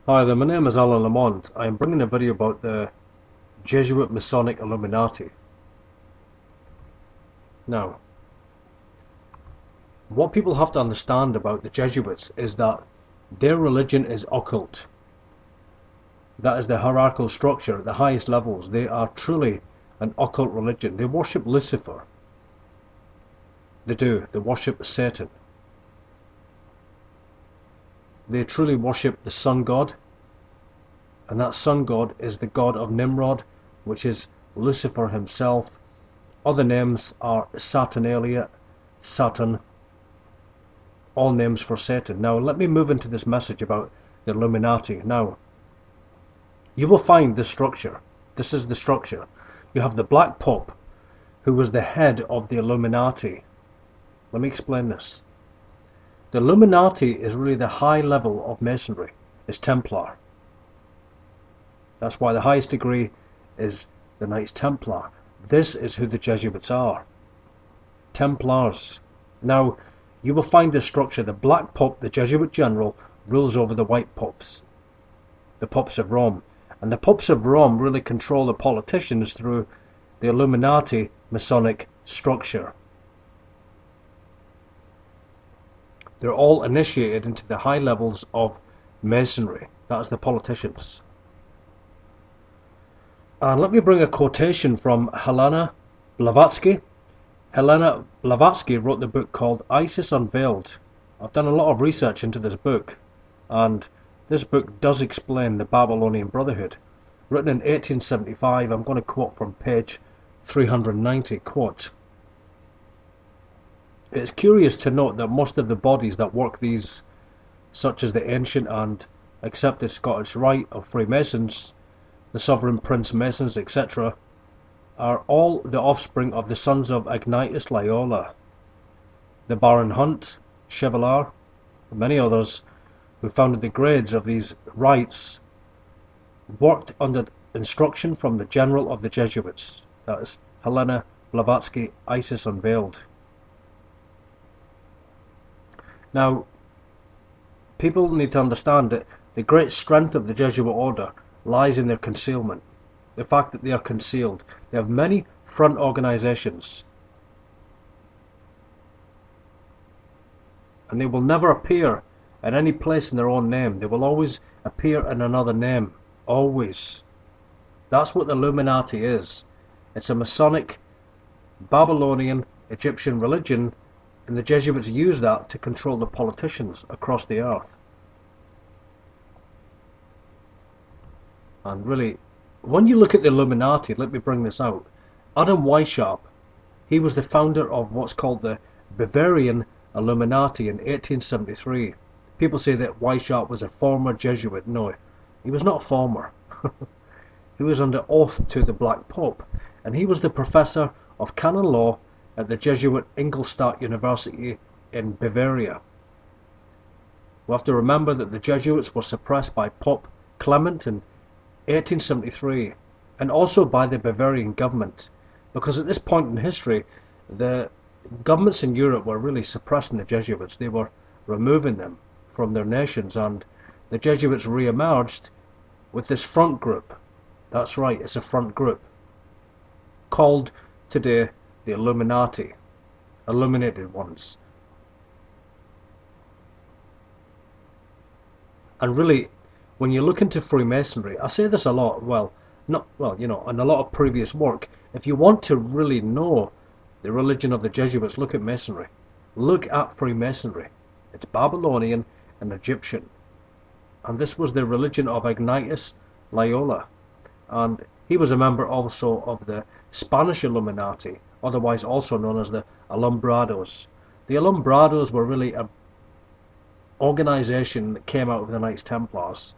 Hi there, my name is Alan Lamont. I am bringing a video about the Jesuit Masonic Illuminati. Now, what people have to understand about the Jesuits is that their religion is occult. That is the hierarchical structure at the highest levels. They are truly an occult religion. They worship Lucifer. They do. They worship Satan. They truly worship the sun god, and that sun god is the god of Nimrod, which is Lucifer himself. Other names are Saturnalia, Saturn, all names for Satan. Now let me move into this message about the Illuminati. Now, you will find this structure. This is the structure. You have the Black Pope, who was the head of the Illuminati. Let me explain this. The Illuminati is really the high level of Masonry. It's Templar. That's why the highest degree is the Knights Templar. This is who the Jesuits are. Templars. Now, you will find this structure. The Black Pope, the Jesuit general, rules over the White Popes, the Popes of Rome. And the Popes of Rome really control the politicians through the Illuminati Masonic structure. They're all initiated into the high levels of Masonry. That is the politicians. And let me bring a quotation from Helena Blavatsky. Helena Blavatsky wrote the book called Isis Unveiled. I've done a lot of research into this book, and this book does explain the Babylonian Brotherhood. Written in 1875, I'm going to quote from page 390, quote, "It's curious to note that most of the bodies that work these, such as the ancient and accepted Scottish Rite of Freemasons, the Sovereign Prince Masons, etc., are all the offspring of the sons of Ignatius Loyola, the Baron Hunt, Chevalier, and many others who founded the grades of these rites, worked under instruction from the General of the Jesuits." That is Helena Blavatsky, Isis Unveiled. Now, people need to understand that the great strength of the Jesuit order lies in their concealment. The fact that they are concealed. They have many front organizations, and they will never appear at any place in their own name. They will always appear in another name. Always. That's what the Illuminati is. It's a Masonic, Babylonian, Egyptian religion, and the Jesuits use that to control the politicians across the earth. And really, when you look at the Illuminati, let me bring this out. Adam Weishaupt, he was the founder of what's called the Bavarian Illuminati in 1873. People say that Weishaupt was a former Jesuit. No, he was not former. He was under oath to the Black Pope, and he was the professor of canon law at the Jesuit Ingolstadt University in Bavaria. We have to remember that the Jesuits were suppressed by Pope Clement in 1873, and also by the Bavarian government, because at this point in history the governments in Europe were really suppressing the Jesuits. They were removing them from their nations, and the Jesuits re-emerged with this front group. That's right, it's a front group called today the Illuminati, illuminated ones. And really, when you look into Freemasonry, I say this a lot, in a lot of previous work, if you want to really know the religion of the Jesuits, look at Masonry. Look at Freemasonry. It's Babylonian and Egyptian. And this was the religion of Ignatius Loyola. And he was a member also of the Spanish Illuminati, otherwise also known as the Alumbrados. The Alumbrados were really an organization that came out of the Knights Templars.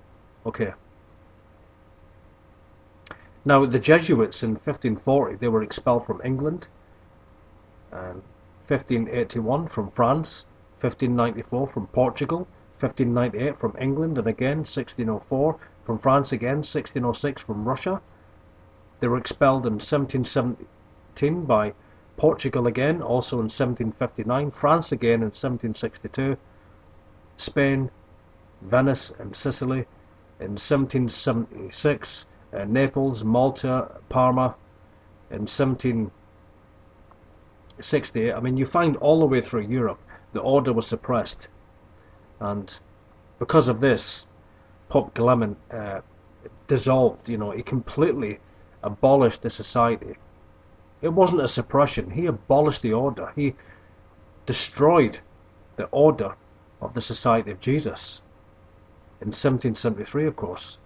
Okay. Now, the Jesuits in 1540, they were expelled from England, and 1581 from France, 1594 from Portugal, 1598 from England, and again 1604 from France again, 1606 from Russia. They were expelled in 1717 by Portugal again, also in 1759, France again in 1762, Spain, Venice and Sicily in 1776, Naples, Malta, Parma in 1768. I mean, you find all the way through Europe the order was suppressed, and because of this, Pope Clement dissolved, he completely abolished the society. It wasn't a suppression, he abolished the order. He destroyed the order of the Society of Jesus in 1773, of course.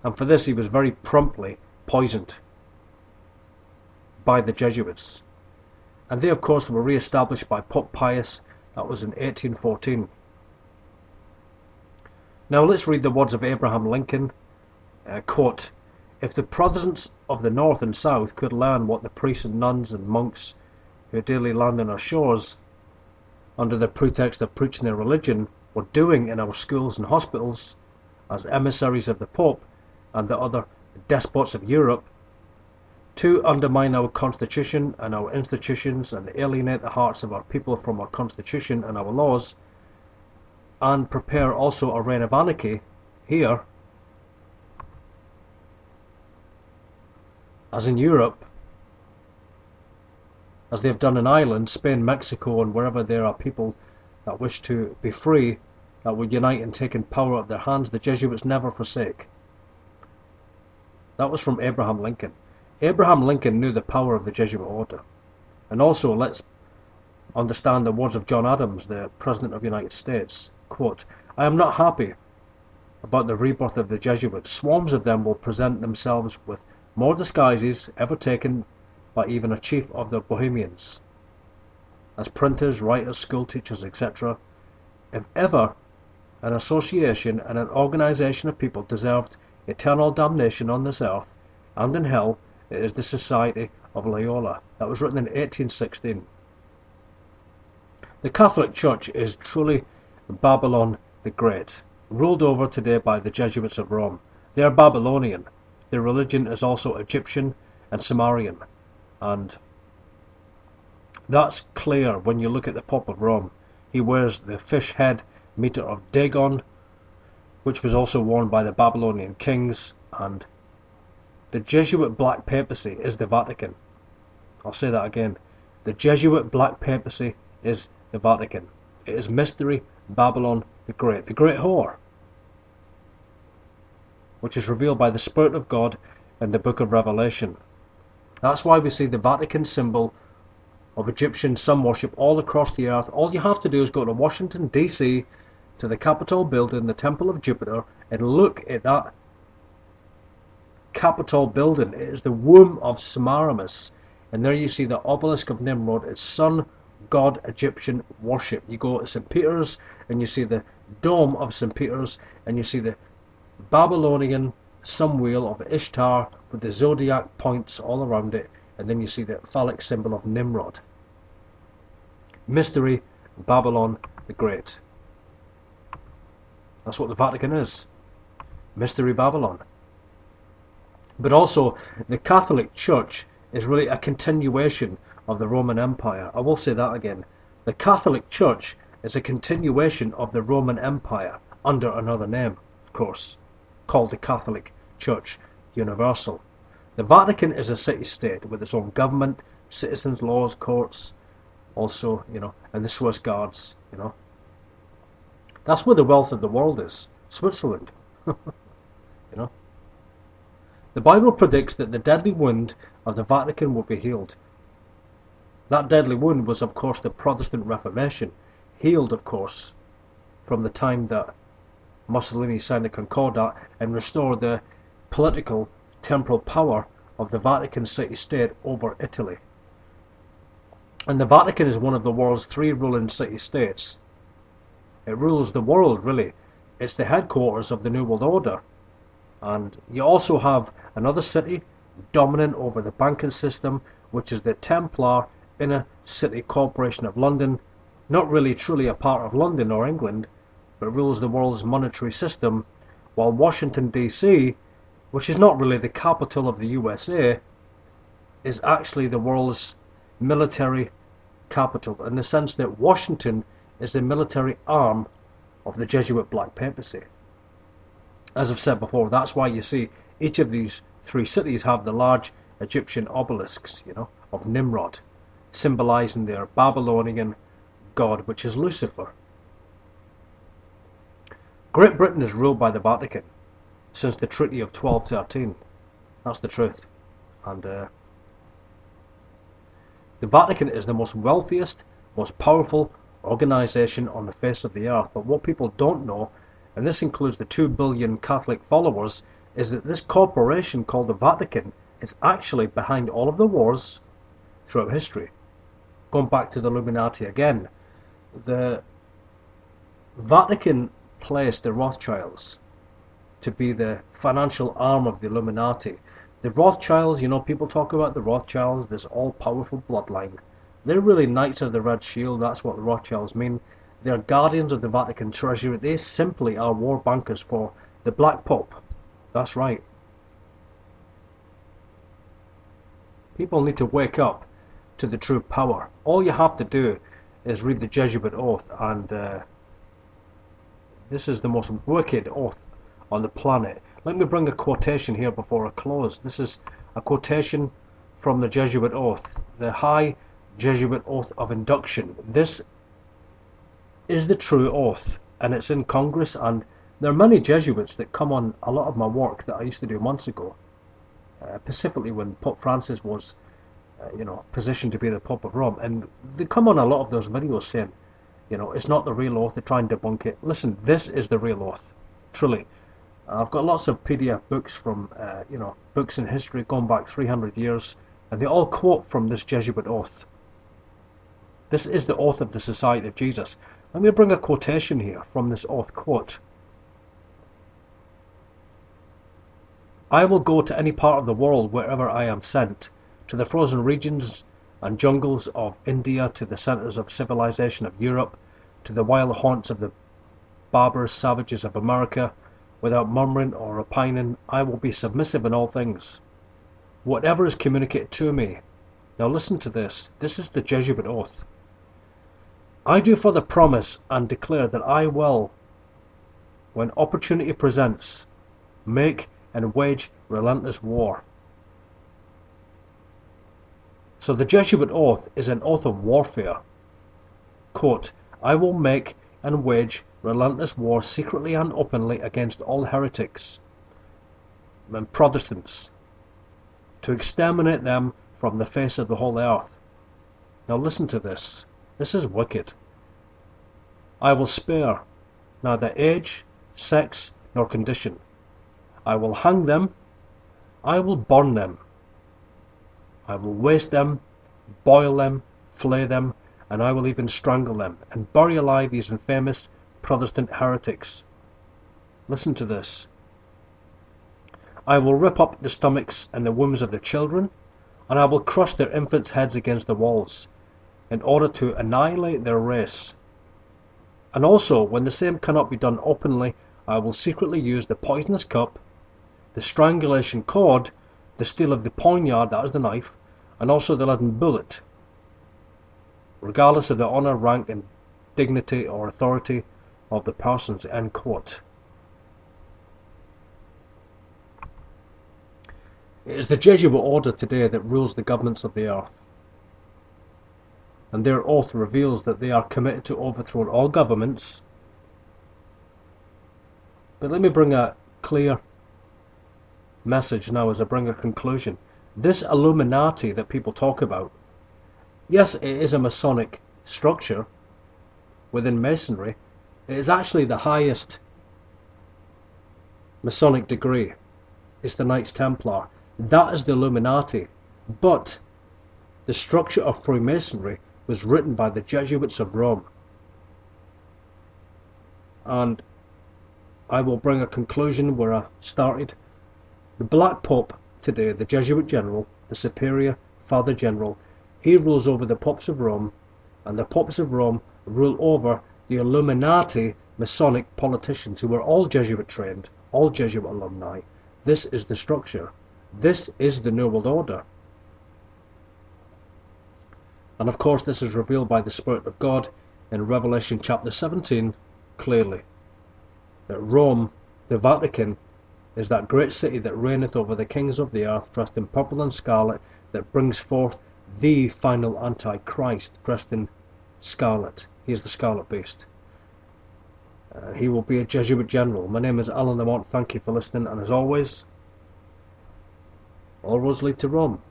And for this he was very promptly poisoned by the Jesuits. And they, of course, were re-established by Pope Pius. That was in 1814. Now let's read the words of Abraham Lincoln. Quote, "If the Protestants of the North and South could learn what the priests and nuns and monks who daily land on our shores, under the pretext of preaching their religion, were doing in our schools and hospitals, as emissaries of the Pope and the other despots of Europe, to undermine our Constitution and our institutions and alienate the hearts of our people from our Constitution and our laws, and prepare also a reign of anarchy here, as in Europe, as they have done in Ireland, Spain, Mexico, and wherever there are people that wish to be free, that would unite in taking power out of their hands, the Jesuits never forsake." That was from Abraham Lincoln. Abraham Lincoln knew the power of the Jesuit order. And also, let's understand the words of John Adams, the President of the United States. Quote, "I am not happy about the rebirth of the Jesuits. Swarms of them will present themselves with more disguises ever taken by even a chief of the Bohemians, as printers, writers, school teachers, etc. If ever an association and an organization of people deserved eternal damnation on this earth and in hell, it is the Society of Loyola." That was written in 1816. The Catholic Church is truly Babylon the Great, ruled over today by the Jesuits of Rome. They are Babylonian. Their religion is also Egyptian and Sumerian, and that's clear when you look at the Pope of Rome. He wears the fish head meter of Dagon, which was also worn by the Babylonian kings, and the Jesuit Black Papacy is the Vatican. I'll say that again. The Jesuit Black Papacy is the Vatican. It is Mystery Babylon the Great whore, which is revealed by the Spirit of God in the book of Revelation. That's why we see the Vatican symbol of Egyptian sun worship all across the earth. All you have to do is go to Washington, D.C., to the Capitol building, the Temple of Jupiter, and look at that Capitol building. It is the womb of Semiramis, and there you see the obelisk of Nimrod. It's sun god Egyptian worship. You go to St. Peter's and you see the dome of St. Peter's, and you see the Babylonian sun wheel of Ishtar with the zodiac points all around it, and then you see the phallic symbol of Nimrod. Mystery Babylon the Great. That's what the Vatican is. Mystery Babylon. But also, the Catholic Church is really a continuation of the Roman Empire. I will say that again. The Catholic Church is a continuation of the Roman Empire under another name, of course, called the Catholic Church Universal. The Vatican is a city-state with its own government, citizens, laws, courts, also, and the Swiss Guards, That's where the wealth of the world is. Switzerland. The Bible predicts that the deadly wound of the Vatican will be healed. That deadly wound was, of course, the Protestant Reformation, healed, of course, from the time that Mussolini signed the Concordat and restored the political, temporal power of the Vatican city-state over Italy. And the Vatican is one of the world's 3 ruling city-states. It rules the world, really. It's the headquarters of the New World Order. And you also have another city dominant over the banking system, which is the Templar Inner City Corporation of London, not really truly a part of London or England, but rules the world's monetary system, while Washington, D.C., which is not really the capital of the USA, is actually the world's military capital, in the sense that Washington is the military arm of the Jesuit Black Papacy. As I've said before, that's why you see each of these three cities have the large Egyptian obelisks, of Nimrod, symbolizing their Babylonian god, which is Lucifer. Great Britain is ruled by the Vatican since the Treaty of 1213. That's the truth. And the Vatican is the most wealthiest, most powerful organization on the face of the earth. But what people don't know, and this includes the 2 billion Catholic followers, is that this corporation called the Vatican is actually behind all of the wars throughout history. Going back to the Illuminati again, the Vatican placed the Rothschilds to be the financial arm of the Illuminati. The Rothschilds, people talk about the Rothschilds, this all-powerful bloodline. They're really Knights of the Red Shield, that's what the Rothschilds mean. They're guardians of the Vatican treasury. They simply are war bankers for the Black Pope. That's right. People need to wake up to the true power. All you have to do is read the Jesuit oath, and this is the most wicked oath on the planet. Let me bring a quotation here before I close. This is a quotation from the Jesuit oath, the High Jesuit Oath of Induction. This is the true oath, and it's in Congress, and there are many Jesuits that come on a lot of my work that I used to do months ago, specifically when Pope Francis was positioned to be the Pope of Rome, and they come on a lot of those videos saying, it's not the real oath, they try and debunk it. Listen, this is the real oath, truly. I've got lots of PDF books from, books in history going back 300 years, and they all quote from this Jesuit oath. This is the oath of the Society of Jesus. Let me bring a quotation here from this oath. Quote, "I will go to any part of the world wherever I am sent, to the frozen regions and jungles of India, to the centers of civilization of Europe, to the wild haunts of the barbarous savages of America. Without murmuring or repining, I will be submissive in all things, whatever is communicated to me." Now listen to this. This is the Jesuit oath. "I do further promise and declare that I will, when opportunity presents, make and wage relentless war." So the Jesuit oath is an oath of warfare. Quote, "I will make and wage relentless war secretly and openly against all heretics and Protestants, to exterminate them from the face of the whole earth." Now listen to this. This is wicked. "I will spare neither age, sex, nor condition. I will hang them, I will burn them, I will waste them, boil them, flay them, and I will even strangle them, and bury alive these infamous Protestant heretics." Listen to this. "I will rip up the stomachs and the wombs of the children, and I will crush their infants' heads against the walls, in order to annihilate their race. And also, when the same cannot be done openly, I will secretly use the poisonous cup, the strangulation cord, the steel of the poniard, that is the knife, and also the leaden bullet, regardless of the honor, rank, and dignity or authority of the persons." End quote. It is the Jesuit order today that rules the governments of the earth, and their oath reveals that they are committed to overthrowing all governments. But let me bring a clear message now as I bring a conclusion. This Illuminati that people talk about, yes, it is a Masonic structure within Masonry. It is actually the highest Masonic degree. It's the Knights Templar. That is the Illuminati. But the structure of Freemasonry was written by the Jesuits of Rome. And I will bring a conclusion where I started. The Black Pope today, the Jesuit General, the Superior Father General, he rules over the Popes of Rome, and the Popes of Rome rule over the Illuminati Masonic politicians who are all Jesuit trained, all Jesuit alumni. This is the structure. This is the New World Order. And of course this is revealed by the Spirit of God in Revelation chapter 17 clearly, that Rome The Vatican is that great city that reigneth over the kings of the earth, dressed in purple and scarlet, that brings forth the final Antichrist, dressed in scarlet. He is the scarlet beast. He will be a Jesuit general. My name is Alan Lamont. Thank you for listening, and as always, all roads lead to Rome.